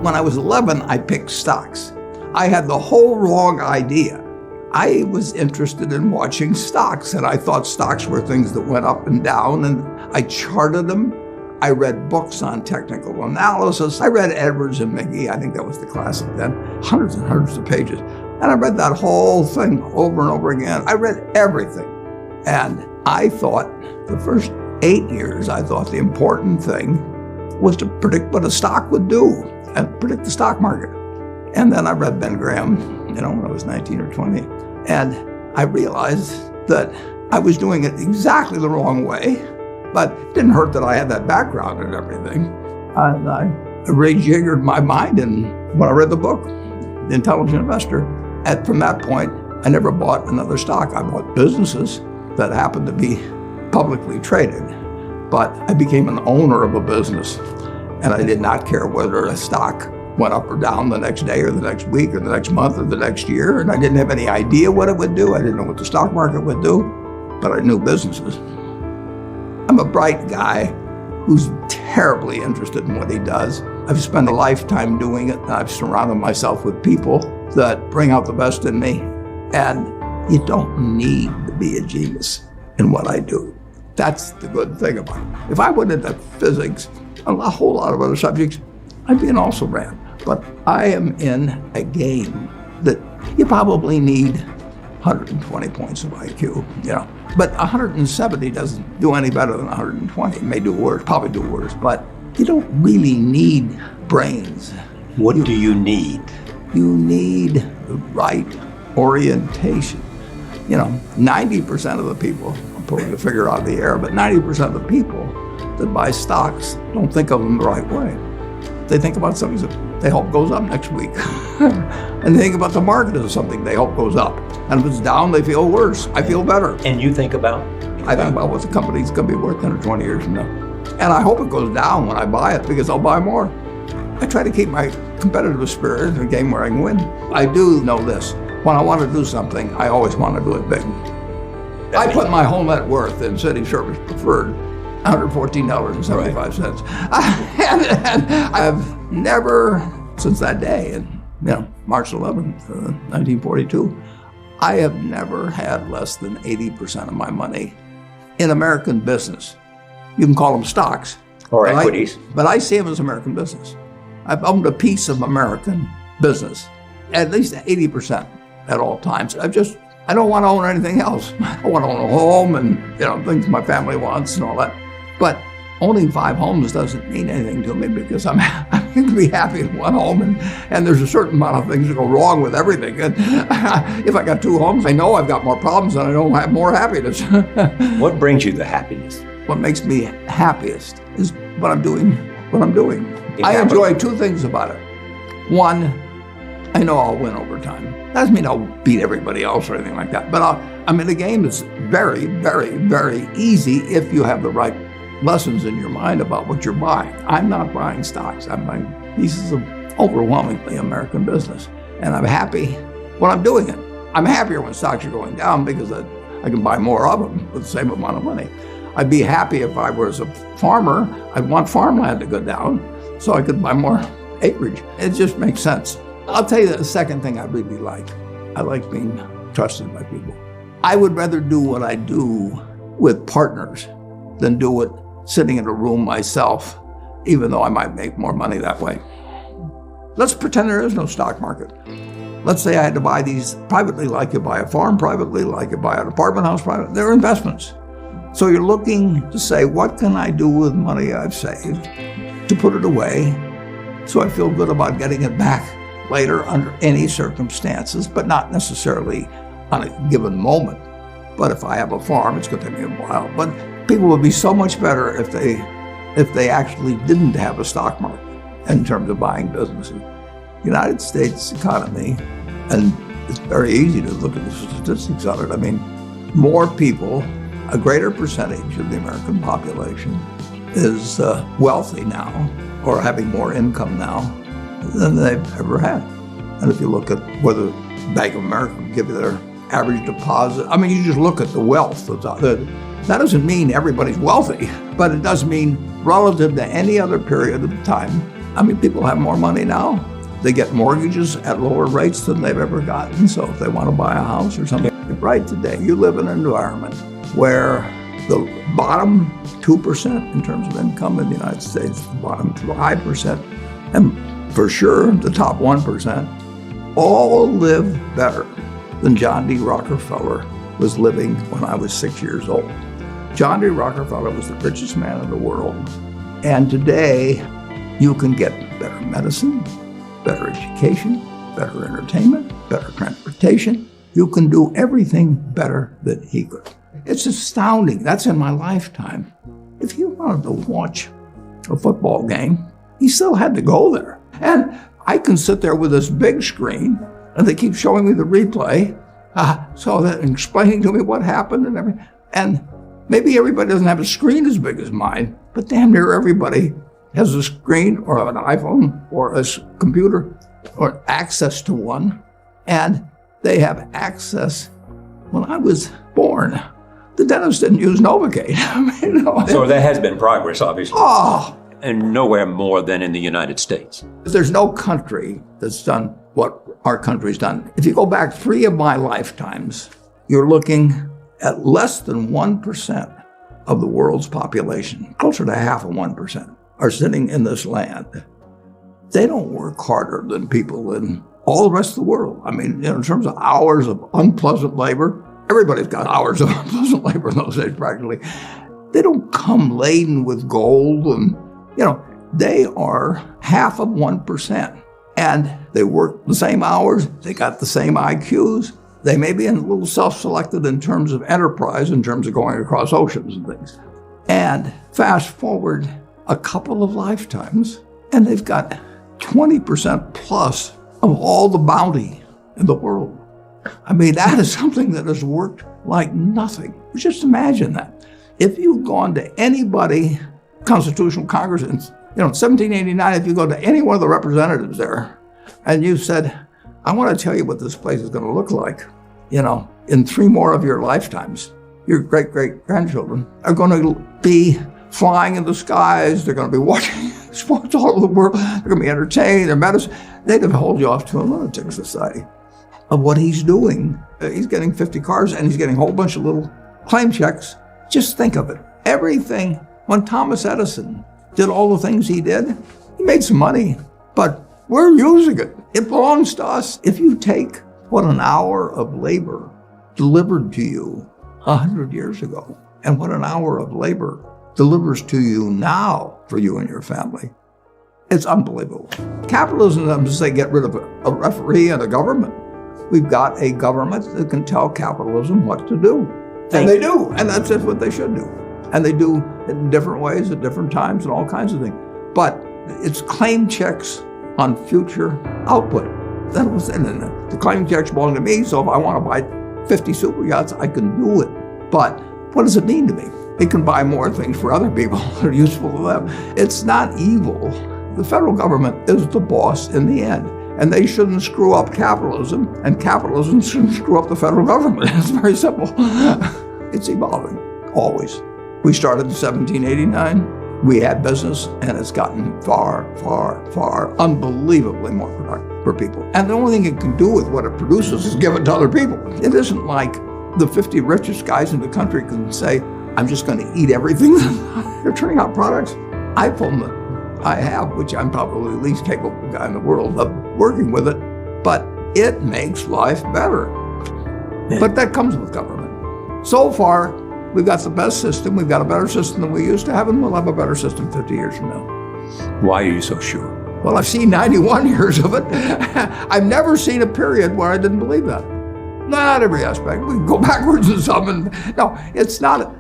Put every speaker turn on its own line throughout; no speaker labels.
When I was 11, I picked stocks. I had the whole wrong idea. I was interested in watching stocks, and I thought stocks were things that went up and down, and I charted them. I read books on technical analysis. I read Edwards and McGee, I think that was the classic then, hundreds and hundreds of pages. And I read that whole thing over and over again. I read everything. And I thought, the first 8 years, I thought the important thing was to predict what a stock would do and predict the stock market. And then I read Ben Graham, when I was 19 or 20. And I realized that I was doing it exactly the wrong way, but it didn't hurt that I had that background and everything. And I rejiggered my mind, and when I read the book, The Intelligent Investor, and from that point, I never bought another stock. I bought businesses that happened to be publicly traded, but I became an owner of a business, and I did not care whether a stock went up or down the next day or the next week or the next month or the next year, and I didn't have any idea what it would do. I didn't know what the stock market would do, but I knew businesses. I'm a bright guy who's terribly interested in what he does. I've spent a lifetime doing it, and I've surrounded myself with people that bring out the best in me, and you don't need to be a genius in what I do. That's the good thing about it. If I went into physics and a whole lot of other subjects, I'd be an also-ran. But I am in a game that you probably need 120 points of IQ, But 170 doesn't do any better than 120. It may do worse, probably do worse, but you don't really need brains.
What do you need?
You need the right orientation. 90% of the people, I'm pulling a figure out of the air, but 90% of the people that buy stocks don't think of them the right way. They think about something that they hope goes up next week. And they think about the market as something they hope goes up. And if it's down, they feel worse. I feel better.
And you think about?
I think about what the company's going to be worth 10 or 20 years from now. And I hope it goes down when I buy it, because I'll buy more. I try to keep my competitive spirit in a game where I can win. I do know this. When I want to do something, I always want to do it big. I put my whole net worth in City Service Preferred, $114.75. And I've never, since that day, March 11th, 1942, I have never had less than 80% of my money in American business. You can call them stocks.
Or equities.
But I see them as American business. I've owned a piece of American business, at least 80% at all times. I don't want to own anything else. I want to own a home and, things my family wants and all that. But owning 5 homes doesn't mean anything to me, because I'm going to be happy in one home, and there's a certain amount of things that go wrong with everything. And if I got 2 homes, I know I've got more problems and I don't have more happiness.
What brings you the happiness?
What makes me happiest is what I'm doing. I enjoy 2 things about it. One, I know I'll win over time. That doesn't mean I'll beat everybody else or anything like that, but I'm in a game that's very, very, very easy if you have the right lessons in your mind about what you're buying. I'm not buying stocks. I'm buying pieces of overwhelmingly American business. And I'm happy when I'm doing it. I'm happier when stocks are going down, because I can buy more of them with the same amount of money. I'd be happy if I was a farmer. I'd want farmland to go down so I could buy more acreage. It just makes sense. I'll tell you the second thing I really like. I like being trusted by people. I would rather do what I do with partners than do it sitting in a room myself, even though I might make more money that way. Let's pretend there is no stock market. Let's say I had to buy these privately, like you buy a farm privately, like you buy an apartment house privately. They're investments. So you're looking to say, what can I do with money I've saved to put it away so I feel good about getting it back later under any circumstances, but not necessarily on a given moment. But if I have a farm, it's going to take me a while. But people would be so much better if they actually didn't have a stock market in terms of buying businesses. The United States economy, and it's very easy to look at the statistics on it. I mean, more people, a greater percentage of the American population is wealthy now, or having more income now than they've ever had. And if you look at whether Bank of America can give you their average deposit, I mean, you just look at the wealth that's out there. That doesn't mean everybody's wealthy, but it does mean relative to any other period of time, I mean, people have more money now. They get mortgages at lower rates than they've ever gotten. So if they want to buy a house or something, right today, you live in an environment where the bottom 2% in terms of income in the United States, the bottom 5%, and for sure the top 1%, all live better than John D. Rockefeller was living when I was 6 years old. John D. Rockefeller was the richest man in the world. And today, you can get better medicine, better education, better entertainment, better transportation. You can do everything better than he could. It's astounding. That's in my lifetime. If you wanted to watch a football game, he still had to go there. And I can sit there with this big screen, and they keep showing me the replay, so that explaining to me what happened and everything. And maybe everybody doesn't have a screen as big as mine, but damn near everybody has a screen or an iPhone or a computer or access to one. And they have access. When I was born, the dentist didn't use Novocaine.
So there has been progress, obviously.
Oh,
And nowhere more than in the United States.
there's no country that's done what our country's done. If you go back 3 of my lifetimes, you're looking at less than 1% of the world's population, closer to half of 1%, are sitting in this land. They don't work harder than people in all the rest of the world. I mean, in terms of hours of unpleasant labor, everybody's got hours of unpleasant labor in those days practically. They don't come laden with gold and, they are half of 1%. And they work the same hours, they got the same IQs. They may be a little self-selected in terms of enterprise, in terms of going across oceans and things. And fast forward a couple of lifetimes, and they've got 20% plus of all the bounty in the world. I mean, that is something that has worked like nothing. Just imagine that. If you've gone to anybody, Constitutional Congress, in 1789, if you go to any one of the representatives there, and you said, I want to tell you what this place is going to look like, in 3 more of your lifetimes, your great-great-grandchildren are going to be flying in the skies. They're going to be watching sports all over the world. They're going to be entertained. Their medicine. They'd have hold you off to a lunatic society of what he's doing. He's getting 50 cars, and he's getting a whole bunch of little claim checks. Just think of it. Everything. When Thomas Edison did all the things he did, he made some money, but we're using it. It belongs to us. If you take what an hour of labor delivered to you 100 years ago, and what an hour of labor delivers to you now for you and your family, it's unbelievable. Capitalism doesn't say get rid of a referee and a government. We've got a government that can tell capitalism what to do. And they do, and that's just what they should do. And they do it in different ways at different times and all kinds of things. But it's claim checks on future output. That was, and the claim checks belong to me, so if I want to buy 50 super yachts, I can do it. But what does it mean to me? It can buy more things for other people that are useful to them. It's not evil. The federal government is the boss in the end. And they shouldn't screw up capitalism, and capitalism shouldn't screw up the federal government. It's very simple. It's evolving, always. We started in 1789. We had business, and it's gotten far, far, far, unbelievably more productive for people. And the only thing it can do with what it produces is give it to other people. It isn't like the 50 richest guys in the country can say, I'm just going to eat everything. They're turning out products. iPhone that I have, which I'm probably the least capable guy in the world of working with it, but it makes life better. But that comes with government. So far, we've got the best system. We've got a better system than we used to have, and we'll have a better system 50 years from now.
Why are you so sure?
Well, I've seen 91 years of it. I've never seen a period where I didn't believe that. Not every aspect. We can go backwards in some, and no, it's not.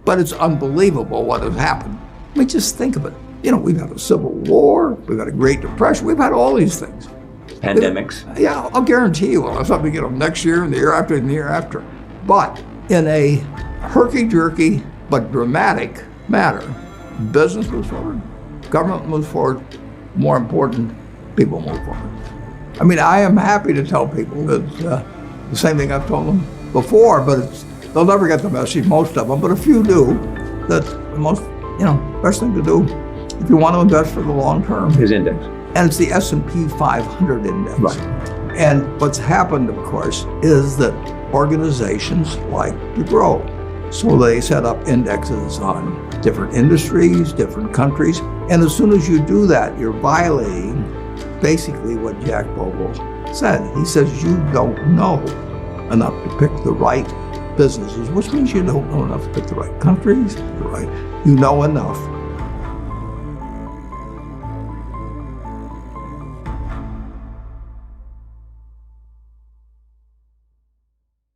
But it's unbelievable what has happened. I mean, just think of it. We've had a civil war, we've had a Great Depression, we've had all these things.
Pandemics?
Yeah, I'll guarantee you we'll have something, next year and the year after and the year after. But in a herky-jerky but dramatic matter, business moves forward, government moves forward, more important, people move forward. I mean, I am happy to tell people that the same thing I've told them before, but they'll never get the message, most of them, but a few do, that the most, best thing to do if you want to invest for the long term.
His index.
And it's the S&P 500 index.
Right.
And what's happened, of course, is that organizations like to grow. So they set up indexes on different industries, different countries. And as soon as you do that, you're violating basically what Jack Bogle said. He says you don't know enough to pick the right businesses, which means you don't know enough to pick the right countries, you know enough